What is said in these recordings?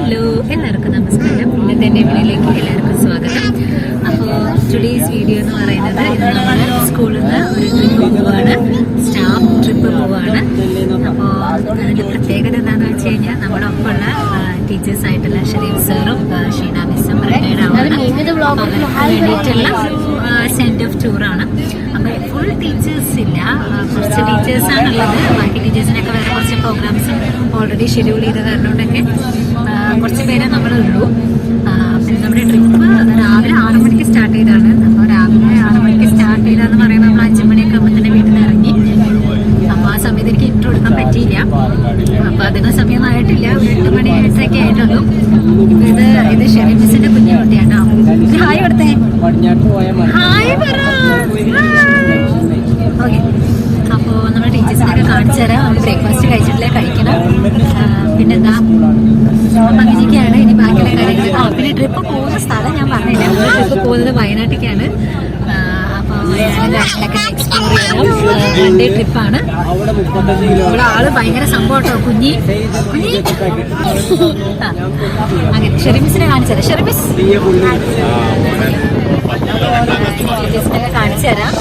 Hello, എല്ലാവർക്കും നമസ്കാരം. ഇന്നത്തെ എൻ്റെ വീഡിയോയിലേക്ക് എല്ലാവർക്കും സ്വാഗതം. അപ്പോൾ ടുഡേയ്സ് വീഡിയോ എന്ന് പറയുന്നത് ഇന്ന് നമ്മൾ സ്കൂളിൽ നിന്ന് ഒരു ട്രിപ്പ് പോവാണ്, സ്റ്റാഫ് ട്രിപ്പ് പോവാണ്. അപ്പോൾ അതിൻ്റെ പ്രത്യേകത എന്താണെന്ന് വെച്ച് കഴിഞ്ഞാൽ നമ്മുടെ ഒപ്പമുള്ള ടീച്ചേഴ്സായിട്ടുള്ള ഷരീഫ് സാറും ഷീന മിസ്സും റിട്ടയർഡ് ആവാണ്. വേണ്ടിയിട്ടുള്ള സെൻഡ് ഓഫ് ടൂറാണ്. അപ്പോൾ ഫുൾ ടീച്ചേഴ്സ് ഇല്ല, കുറച്ച് ടീച്ചേഴ്സാണുള്ളത്. ബാക്കി ടീച്ചേഴ്സിനൊക്കെ വേറെ കുറച്ച് പ്രോഗ്രാംസ് ഓൾറെഡി ഷെഡ്യൂൾ ചെയ്ത് കാരണമുണ്ടൊക്കെ കുറച്ച് പേരെ നമ്മളുള്ളൂ. പിന്നെ നമ്മുടെ ട്രിപ്പ് രാവിലെ 6 മണിക്ക് സ്റ്റാർട്ട് ചെയ്താണ്. അപ്പോൾ രാവിലെ 6 മണിക്ക് സ്റ്റാർട്ട് ചെയ്താന്ന് പറയുമ്പോൾ നമ്മൾ 5 മണിയൊക്കെ ആകുമ്പോൾ തന്നെ വീട്ടിൽ നിന്ന് ഇറങ്ങി. അപ്പോൾ ആ സമയത്ത് എനിക്ക് ഇൻട്രോ എടുക്കാൻ പറ്റിയില്ല. അപ്പോൾ അധികം സമയമായിട്ടില്ല, 8 മണി 8:30 ആയിട്ടുള്ളൂ. ഇപ്പൊ ഇത് ഷെരീഫ് മിസ്സിന്റെ കുഞ്ഞുകുട്ടിയാണോ? ഹായ് കൊടുത്തേ, ഹായ് പറ. ഓക്കെ, അപ്പോൾ നമ്മുടെ ടീച്ചേഴ്സിനൊക്കെ കാണിച്ചു തരാം. നമ്മൾ ബ്രേക്ക്ഫാസ്റ്റ് കഴിച്ചിട്ടില്ല, കഴിക്കണം. പിന്നെന്താ, അപ്പം അങ്ങനെയൊക്കെയാണ്. ഇനി ബാക്കിയുള്ള കാര്യങ്ങൾ. പിന്നെ ട്രിപ്പ് പോകുന്ന സ്ഥലം ഞാൻ പറഞ്ഞില്ല. ട്രിപ്പ് പോകുന്നത് വയനാട്ടിലേക്കാണ്. അപ്പോൾ വയനാട്ടിലൊക്കെ എക്സ്പ്ലോർ ചെയ്യണം. 1 ഡേ ട്രിപ്പാണ്. ഇവിടെ ആള് ഭയങ്കര സംഭവം കേട്ടോ, കുഞ്ഞി. അങ്ങനെ ഷെറിമിസിനെ കാണിച്ചു തരാം. ഷെറിമിസ് ടീച്ചേഴ്സിനൊക്കെ കാണിച്ചു തരാം.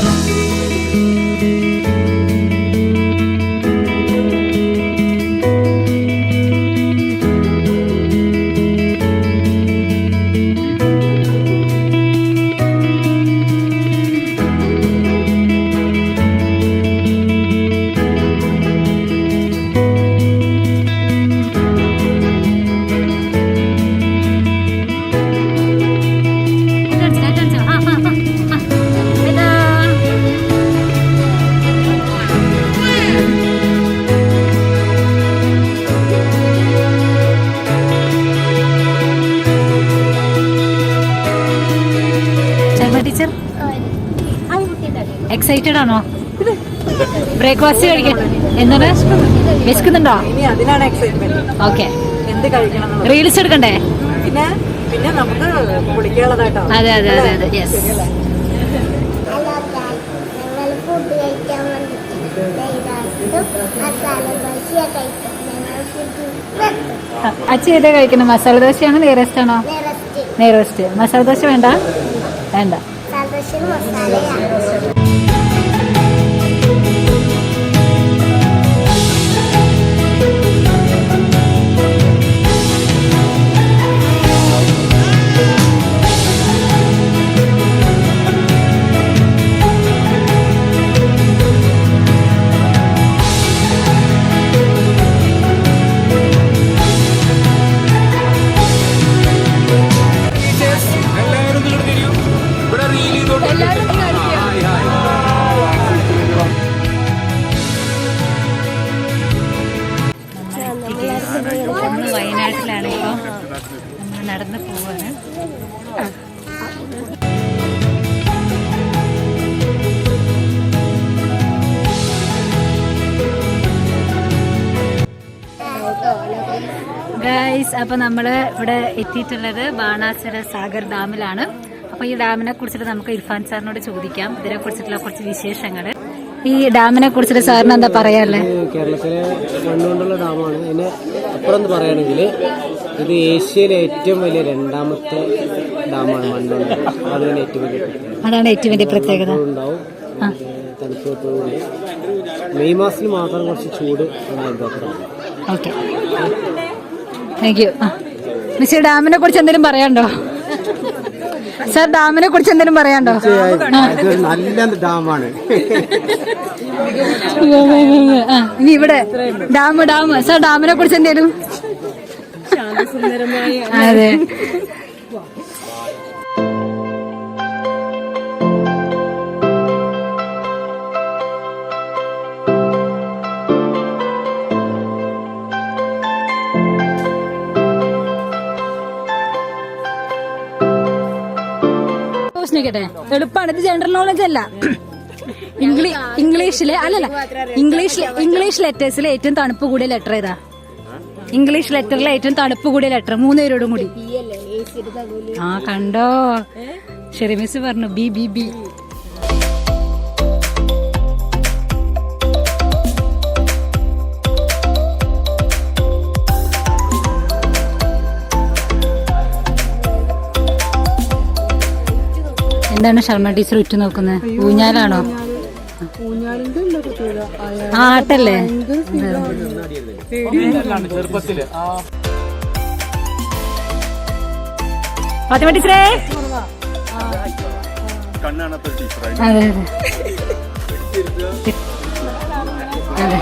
ടീച്ചർ എക്സൈറ്റഡ് ആണോ? ബ്രേക്ക്ഫാസ്റ്റ് കഴിക്കാൻ എന്താണ് വിശക്കുന്നുണ്ടോ? ഓക്കെ, റീൽസ് എടുക്കണ്ടേ? പിന്നെ നമുക്ക് കുളിക്കാനുള്ളതായിട്ടോ. അതെ അതെ അതെ അതെ, യെസ്. അച്ഛ ഏതാ കഴിക്കണം? മസാല ദോശയാണോ നെയ്റോസ്റ്റ് ആണോ? നെയ്റോസ്റ്റ്. മസാല ദോശ വേണ്ട? വേണ്ട. വയനാട്ടിലാണ് ഇപ്പോൾ നമ്മൾ നടന്നു പോവാണ്. ഗൈസ്, അപ്പോൾ നമ്മൾ ഇവിടെ എത്തിയിട്ടുള്ളത് ബാണാസുര സാഗർ ഡാമിലാണ്. അപ്പോൾ ഈ ഡാമിനെ കുറിച്ചിട്ട് നമുക്ക് ഇർഫാൻ സാറിനോട് ചോദിക്കാം, ഇതിനെ കുറിച്ചിട്ടുള്ള കുറച്ച് വിശേഷങ്ങൾ. ഈ ഡാമിനെ കുറിച്ചിട്ട് സാറിന് എന്താ പറയാല്ലേ? കേരളത്തിലെ മണ്ണുകൊണ്ടുള്ള ഡാമാണ്. ഇതിന് അപ്പുറം പറയുകയാണെങ്കിൽ ഇത് ഏഷ്യയിലെ ഏറ്റവും വലിയ 2ാമത്തെ ഡാമാണ് മണ്ണുകൊണ്ട്. അതാണ് ഏറ്റവും വലിയ പ്രത്യേകത. ഉണ്ടാവും തണുപ്പത്തോടുകൂടി. മെയ് മാസത്തിൽ മാത്രം കുറച്ച് ചൂട് അനുഭവപ്പെടാം. Okay, thank you. മിസ്, ഡാമിനെ കുറിച്ച് എന്തെങ്കിലും പറയാണ്ടോ? സാർ, ഡാമിനെ കുറിച്ച് എന്തെങ്കിലും പറയാണ്ടോ? നല്ല ഡാമാണ്. ഇനി ഇവിടെ ഡാം സാർ, ഡാമിനെ കുറിച്ച് എന്തേലും? അതെ, എളുപ്പമാണ്. ഇത് ജനറൽ നോളജ് അല്ല. ഇംഗ്ലീഷിലെ ഇംഗ്ലീഷ് ലെറ്റേഴ്സിലെ ഏറ്റവും തണുപ്പ് കൂടിയ ലെറ്റർ ഏതാ? ഇംഗ്ലീഷ് ലെറ്ററിലെ ഏറ്റവും തണുപ്പ് കൂടിയ ലെറ്റർ 3 പേരോടും കൂടി. ആ കണ്ടോ, ഷെറിമിസ് പറഞ്ഞു ബി ബി ബി. എന്താണ് ശർമ്മ ടീച്ചർ ഉറ്റു നോക്കുന്നത്? ഊഞ്ഞാലാണോ? ആട്ടല്ലേ? ഫാത്തിമ ടീച്ചറേ, അതെ അതെ അതെ.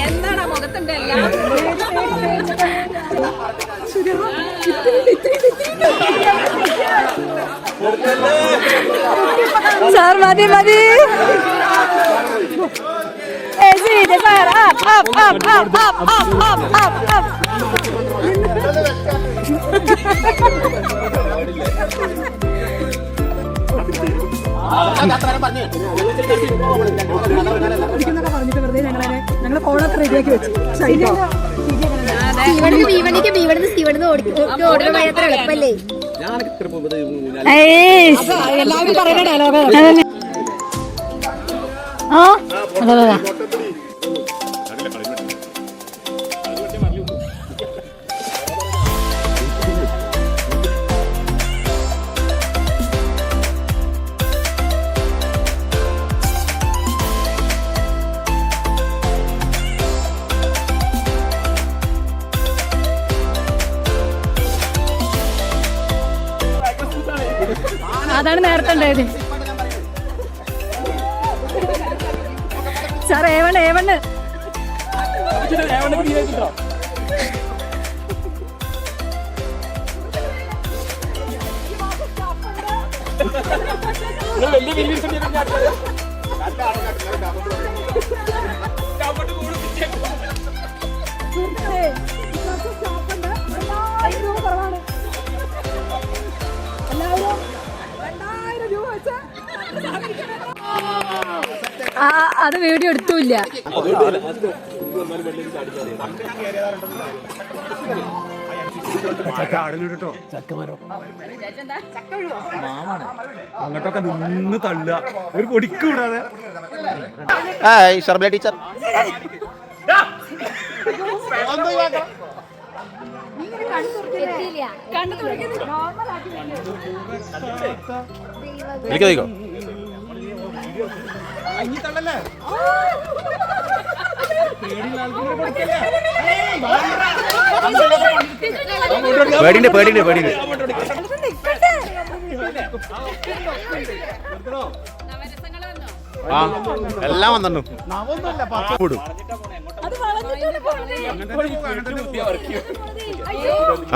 എന്താണ് മുഖത്തിന്റെ എല്ലാം സാർ മതി മതി. ഞങ്ങള് ഫോണൊക്കെ റെഡിയാക്കി വെച്ചു. എളുപ്പല്ലേ എല്ലാവരും പറയുന്ന ഡയലോഗ്. ആ അതെ അതെ. അതാണ് നേരത്തെ ഉണ്ടായത്. സാർ ഏവണ് ഏവണ്. അത് വീഡിയോ എടുത്തില്ല. അങ്ങോട്ടൊക്കെ നിന്ന് തള്ളുക, ഒരു പൊടിക്ക് വിടാതെ. ശർമ്മ ടീച്ചർ പേടിണ്ട് പേടിണ്ട് പേടിണ്ട്. ആ എല്ലാം വന്നു.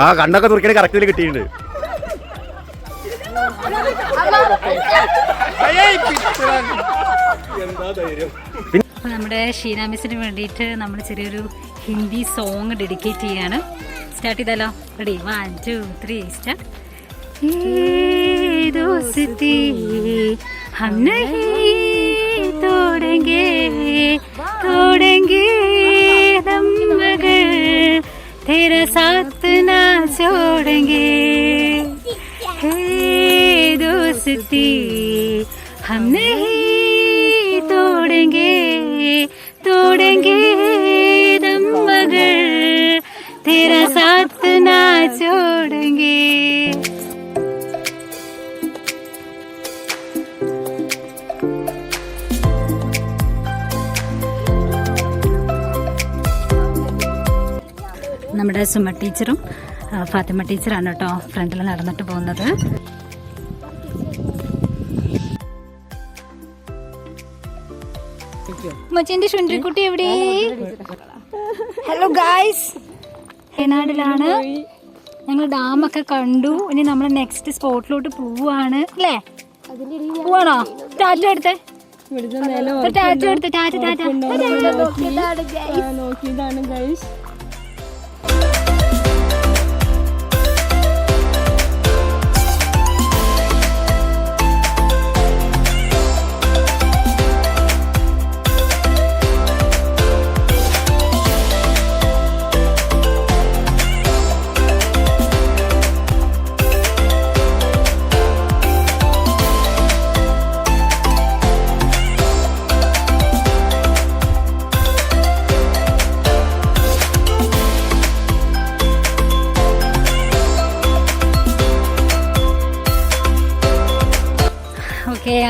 ആ കണ്ണൊക്കെ തുറക്കണേ കറക്റ്റില് കിട്ടിയിട്ടുണ്ട്. നമ്മുടെ ഷീന മിസ്സിന് വേണ്ടിയിട്ട് നമ്മൾ ചെറിയൊരു ഹിന്ദി സോങ് ഡെഡിക്കേറ്റ് ചെയ്യാണ്. സ്റ്റാർട്ട് ചെയ്താലോ? റെഡി? 1 2 3 സ്റ്റാർട്ട്. दोस्ती हम नहीं तोड़ेंगे तोड़ेंगे दम मगर तेरा साथ ना छोड़ेंगे. हे दोस्ती हम नहीं तोड़ेंगे तोड़ेंगे दम मगर तेरा साथ ना छोड़ेंगे. നമ്മുടെ സുമ ടീച്ചറും ഫാത്തിമ ടീച്ചറാണ് കേട്ടോ ഫ്രണ്ടിൽ നടന്നിട്ട് പോകുന്നത്. മച്ചിന്റെ ചുണ്ടിക്കുട്ടി എവിടെ? ഹലോ ഗായ്സ്, വയനാടിലാണ്. ഞങ്ങൾ ഡാമൊക്കെ കണ്ടു. ഇനി നമ്മൾ നെക്സ്റ്റ് സ്പോട്ടിലോട്ട് പോവാണ് അല്ലേ? പോവാണോ? ടാറ്റ എടുത്തേ, ടാറ്റ എടുത്തേ, ടാറ്റ ടാറ്റ. നോക്കിയതാണ് ഗൈസ്.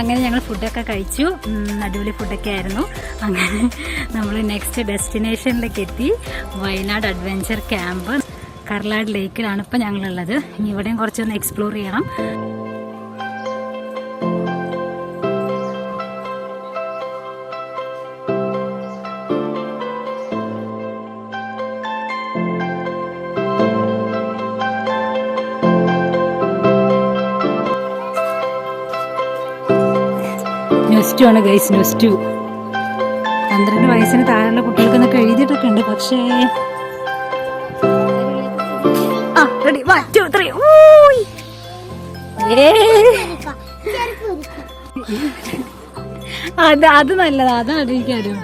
അങ്ങനെ ഞങ്ങൾ ഫുഡൊക്കെ കഴിച്ചു. അടിപൊളി ഫുഡൊക്കെ ആയിരുന്നു. അങ്ങനെ നമ്മൾ നെക്സ്റ്റ് ഡെസ്റ്റിനേഷനിലേക്ക് എത്തി. വയനാട് അഡ്വഞ്ചർ ക്യാമ്പ് കർലാട് ലേക്കിലാണ് ഇപ്പോൾ ഞങ്ങളുള്ളത്. ഇനി ഇവിടെയും കുറച്ചൊന്ന് എക്സ്പ്ലോർ ചെയ്യണം. ന്യൂസ്റ്റു ആണ് ഗൈസ്, ന്യൂസ്റ്റു. 12 വയസ്സിന് താഴെയുള്ള കുട്ടികൾക്കെന്നൊക്കെ എഴുതിയിട്ടൊക്കെ ഉണ്ട്. പക്ഷേ റെഡി 1 2 3 അത് നല്ലതാ, അതാണ് അറിയിക്കാരും.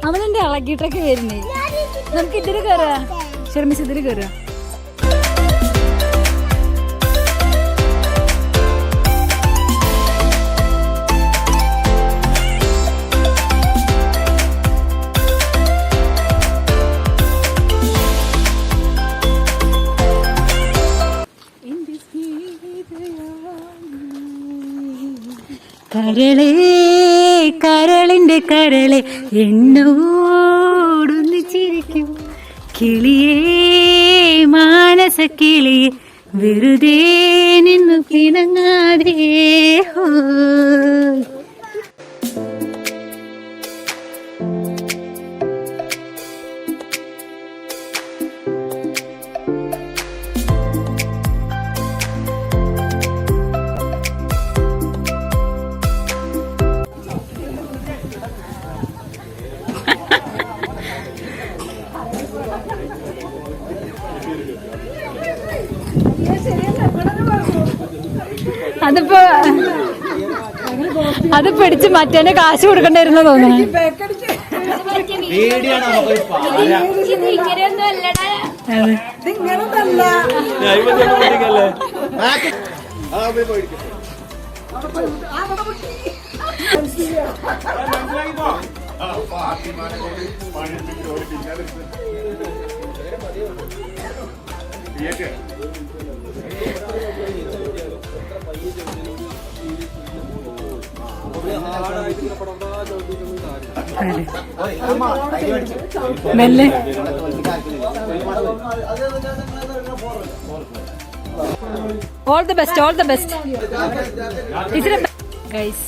അവളെന്റെ ഇളകിയിട്ടൊക്കെ വരുന്നേ. നമുക്ക് ഇതില് കയറാ, ഷർമിസ് ഇതില് കയറാ. കരളേ കരളിന്റെ കരളെ എന്നോടൊന്ന് ചിരിക്കും കിളിയേ മാനസ കിളിയെ വെറുതെ നിന്നു പിണങ്ങാതെ. അത് പിടിച്ച് മറ്റേ കാശ് കൊടുക്കണ്ടായിരുന്നു തോന്നുന്നു. മെല്ലെ all the best, all the best guys.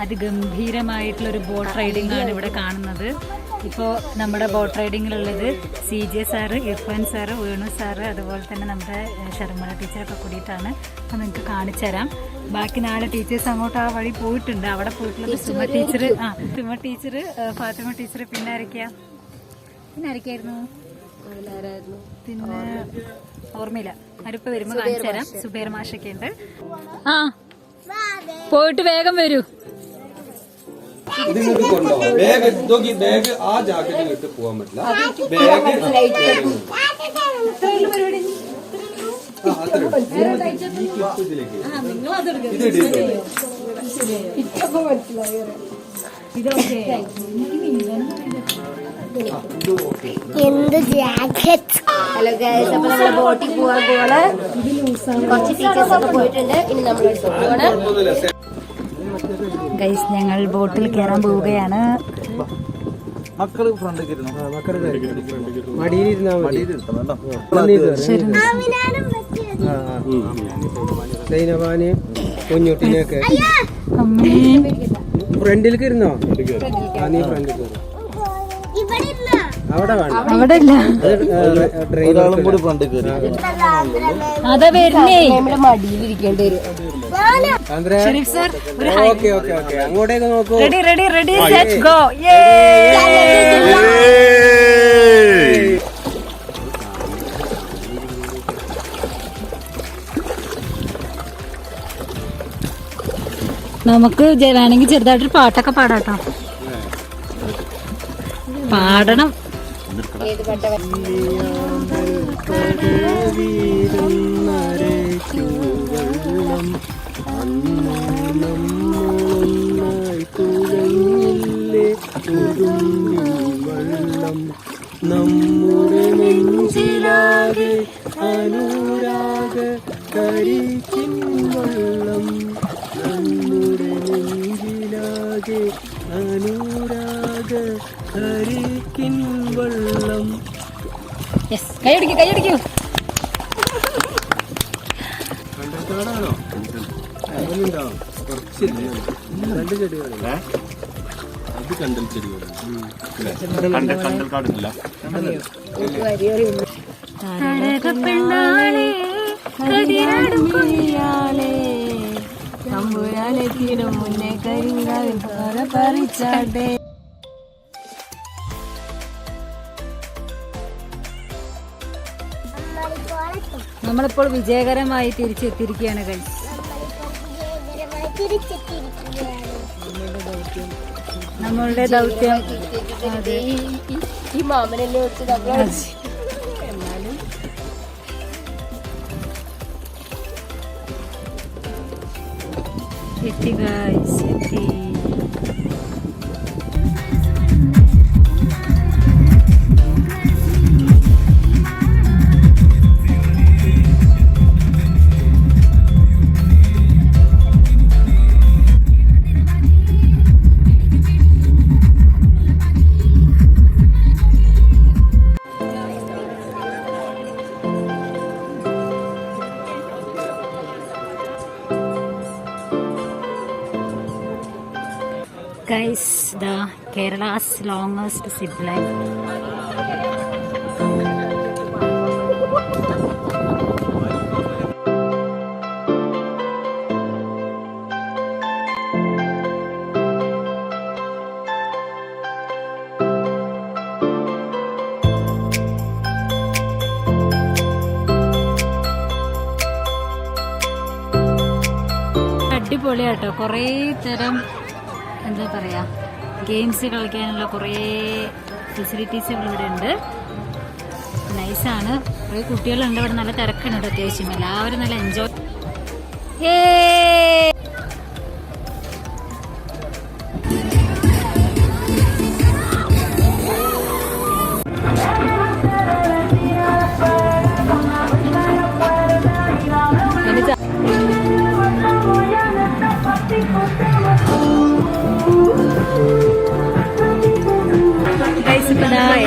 അതിഗംഭീരമായിട്ടുള്ളൊരു ബോട്ട് റൈഡിംഗ് ആണ് ഇവിടെ കാണുന്നത്. ഇപ്പോൾ നമ്മുടെ ബോട്ട് റൈഡിങ്ങിലുള്ളത് CJ sir, Irfan sir, Venu sir, അതുപോലെ തന്നെ നമ്മുടെ ശർമ്മ ടീച്ചറൊക്കെ കൂടിയിട്ടാണ്. അപ്പം നിങ്ങൾക്ക് കാണിച്ചു തരാം. ബാക്കി 4 ടീച്ചേഴ്സ് അങ്ങോട്ട് ആ വഴി പോയിട്ടുണ്ട്. അവിടെ പോയിട്ടുള്ളത് സുമ ടീച്ചർ, ഫാത്തിമ ടീച്ചർ, പിന്നെ ആരൊക്കെയായിരുന്നു? പിന്നെ ഓർമ്മയില്ല. അവരിപ്പോൾ വരുമ്പോൾ കാണിച്ചു തരാം. സുബൈർ മാഷൊക്കെ ഉണ്ട്. പോയിട്ട് വേഗം വരൂ. ബാഗ് ആ ജാക്കറ്റ് ഇട്ട് പോകാൻ പറ്റില്ല. എന്ത് ജാക്കറ്റ്. ഹലോ ഗൈസ്, അപ്പൊ നമ്മള് ബോട്ടിൽ പോവാൻ പോവാണ്. കുറച്ച് ടീച്ചേഴ്സ് ഒക്കെ പോയിട്ടുണ്ട്. ഇനി നമ്മൾ പോവാണ് ഗൈസ്. ഞങ്ങൾ ബോട്ടിൽ കയറാൻ പോവുകയാണ്. മക്കള് ഫ്രണ്ടിൽ സൈനവാന് കുഞ്ഞുട്ടിനെയൊക്കെ ഫ്രണ്ടിലേക്ക് ഇരുന്നോ? നീ ഫ്രണ്ടിൽ അവിടെ വേണം, അവിടെ ഇല്ല. ഒരാളും കൂടി ഫ്രണ്ടിൽ കയറി. അതാ വരുന്നേ. നമ്മുടെ മടിയിലിരിക്കേണ്ടി വരും. ഓക്കെ ഓക്കെ ഓക്കെ, അങ്ങോട്ടേക്ക് നോക്കൂ. Ready ready ready set go. നമുക്ക് വേണമെങ്കിൽ ചെറുതായിട്ടൊരു പാട്ടൊക്കെ പാടാട്ടോ. പാടണം. ഏത് പാട്ട നമ്മുടെ നെഞ്ചിലാകെ അനുരാഗ കരിക്കിൻ വെള്ളം നമ്മുടെ നെഞ്ചിലാകെ അനുരാഗ കരിക്കിൻ വെള്ളം. കൈയടിക്കൂ കൈയടിക്കൂ. കണ്ടൽക്കാടാണോ? അതിനുണ്ടാവും കുറച്ചില്ല, 2 ചെടികളാണ്. അത് കണ്ടൽ ചെടികളാണ്. കണ്ടൽക്കാടില്ല. മുന്നേ കരിങ്കാൽ പറിച്ചാട്ടെ. നമ്മളിപ്പോൾ വിജയകരമായി തിരിച്ചെത്തിയിരിക്കുകയാണ് ഗൈസ്. നമ്മളുടെ ദൗത്യം ഈ മാമനെന്നെ വെച്ച് നമ്മൾ എത്തി ഗൈസ്, എത്തി. Guys, the Kerala's longest zip line. അടിപൊളിയാട്ടോ, കുറേ തരം എന്താ പറയുക, ഗെയിംസ് കളിക്കാനുള്ള കുറേ ഫെസിലിറ്റീസുകൾ ഇവിടെ ഉണ്ട്. നൈസാണ്. കുറേ കുട്ടികളുണ്ട് ഇവിടെ, നല്ല തിരക്കുണ്ട് അത്യാവശ്യം. എല്ലാവരും നല്ല എൻജോയ്.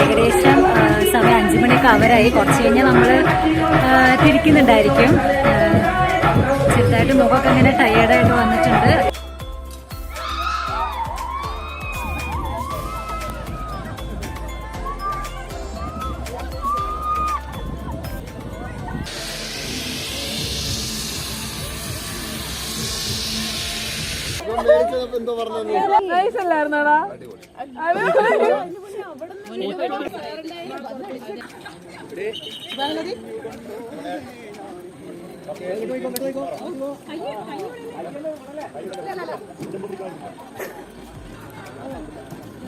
ഏകദേശം സമയം 5 മണിയൊക്കെ അവരായി. കുറച്ച് കഴിഞ്ഞാൽ നമ്മൾ തിരിക്കുന്നുണ്ടായിരിക്കും. ചെറുതായിട്ട് മുഖമൊക്കെ ഇങ്ങനെ ടയേർഡായിട്ട് വന്നിട്ടുണ്ട്.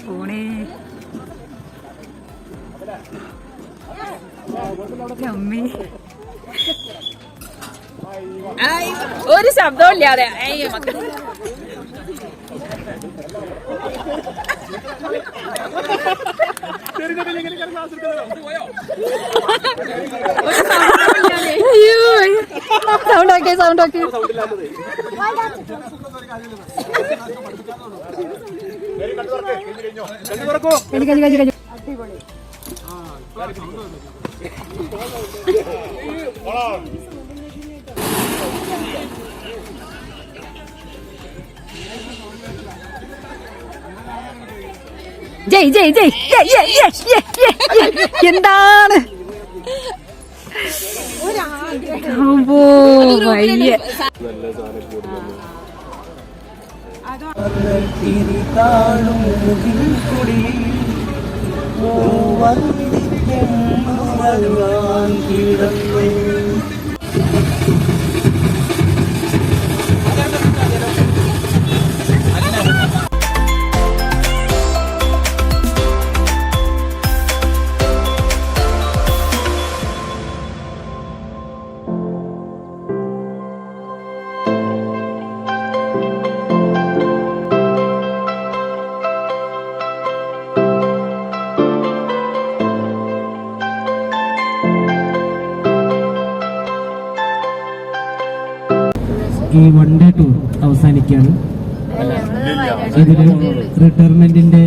പോണേ അമ്മി, ഒരു ശബ്ദവും ഇല്ലാതെ സൗണ്ട് ഓക്കെ. ജയ് ജയ് ജയ് എന്താണ് വയ്യ. ഈ വൺ ഡേ ടൂർ അവസാനിക്കുകയാണ്. ഇതിൽ റിട്ടയർമെന്റിന്റെ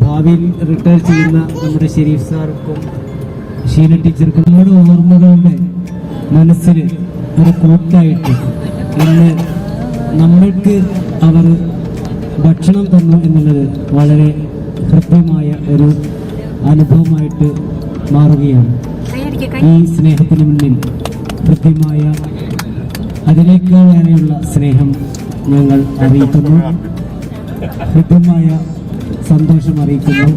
ഭാവിയിൽ റിട്ടയർ ചെയ്യുന്ന നമ്മുടെ ഷെരീഫ് സാർക്കും ഷീന ടീച്ചർക്കും നമ്മുടെ ഓർമ്മകളുടെ മനസ്സിൽ ഒരു കൂട്ടായിട്ട് ഇന്ന് നമ്മൾക്ക് അവർ ഭക്ഷണം തന്നു എന്നുള്ളത് വളരെ ഹൃദ്യമായ ഒരു അനുഭവമായിട്ട് മാറുകയാണ്. ഈ സ്നേഹത്തിന് മുന്നിൽ ഹൃദ്യമായ അതിനേക്കാളേറെയുള്ള സ്നേഹം ഞങ്ങൾ അറിയിക്കുന്നു, ഹൃദ്യമായ സന്തോഷം അറിയിക്കുന്നു.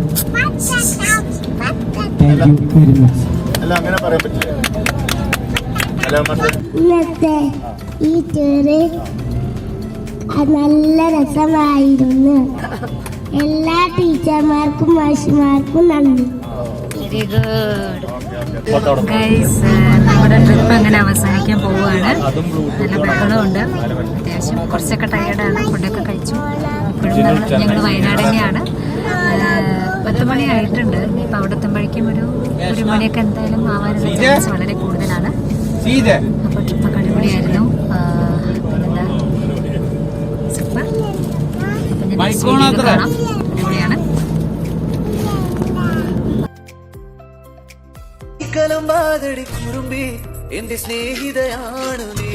Thank you very much. ഇന്നത്തെ ഈ ടൂറ് നല്ല രസമായിരുന്നു. എല്ലാ ടീച്ചർമാർക്കും മാഷിമാർക്കും നന്ദി. Very good guys. നമ്മുടെ ട്രിപ്പ് അങ്ങനെ അവസാനിക്കാൻ പോവുകയാണ്. നല്ല ബഹളമുണ്ട്, അത്യാവശ്യം കുറച്ചൊക്കെ ടയേർഡാണ്. ഫുഡൊക്കെ കഴിച്ചു. ഇപ്പോഴും ഞങ്ങൾ വയനാട് തന്നെയാണ്. 10 മണി ആയിട്ടുണ്ട്. ഇപ്പം അവിടെ എത്തുമ്പോഴേക്കും ഒരു മണിയൊക്കെ എന്തായാലും ആവാനുള്ള ചാൻസ് വളരെ കൂടുതലാണ്. അപ്പോൾ ട്രിപ്പൊക്കെ അടിപൊളിയായിരുന്നു. പിന്നെന്താ സൂപ്പർ. അപ്പം ഞാൻ നെക്സ്റ്റ് വീഡിയോയിൽ കാണാം. അടിപൊളിയാണ്. കലമ്പാതടി കുറുമ്പി എന്റെ സ്നേഹിതയാണ് നീ.